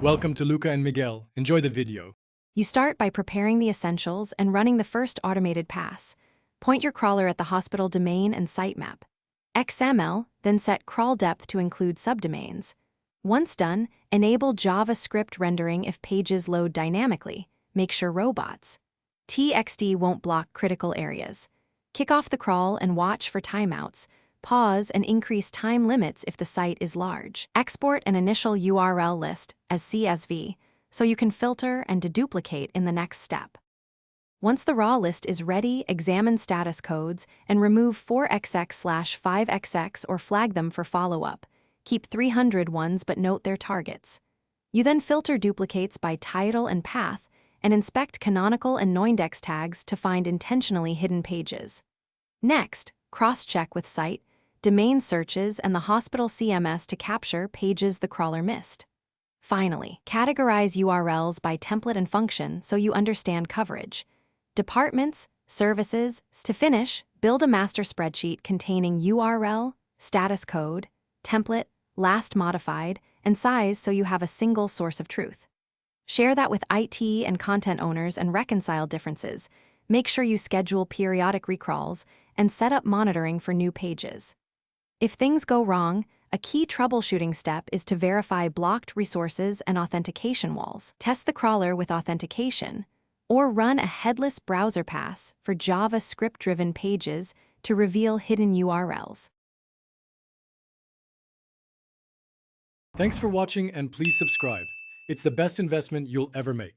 Welcome to Luca and Miguel. Enjoy the video. You start by preparing the essentials and running the first automated pass. Point your crawler at the hospital domain and sitemap. XML, then set crawl depth to include subdomains. Once done, enable JavaScript rendering if pages load dynamically. Make sure robots. TXT won't block critical areas. Kick off the crawl and watch for timeouts. Pause and increase time limits if the site is large. Export an initial URL list as CSV so you can filter and deduplicate in the next step. Once the raw list is ready, examine status codes and remove 4xx/5xx or flag them for follow-up. Keep 300 ones but note their targets. You then filter duplicates by title and path and inspect canonical and noindex tags to find intentionally hidden pages. Next, cross-check with site, domain searches, and the hospital CMS to capture pages the crawler missed. Finally, categorize URLs by template and function so you understand coverage. Departments, services. To finish, build a master spreadsheet containing URL, status code, template, last modified, and size so you have a single source of truth. Share that with IT and content owners and reconcile differences. Make sure you schedule periodic recrawls and set up monitoring for new pages. If things go wrong, a key troubleshooting step is to verify blocked resources and authentication walls. Test the crawler with authentication, or run a headless browser pass for JavaScript-driven pages to reveal hidden URLs. Thanks for watching and please subscribe. It's the best investment you'll ever make.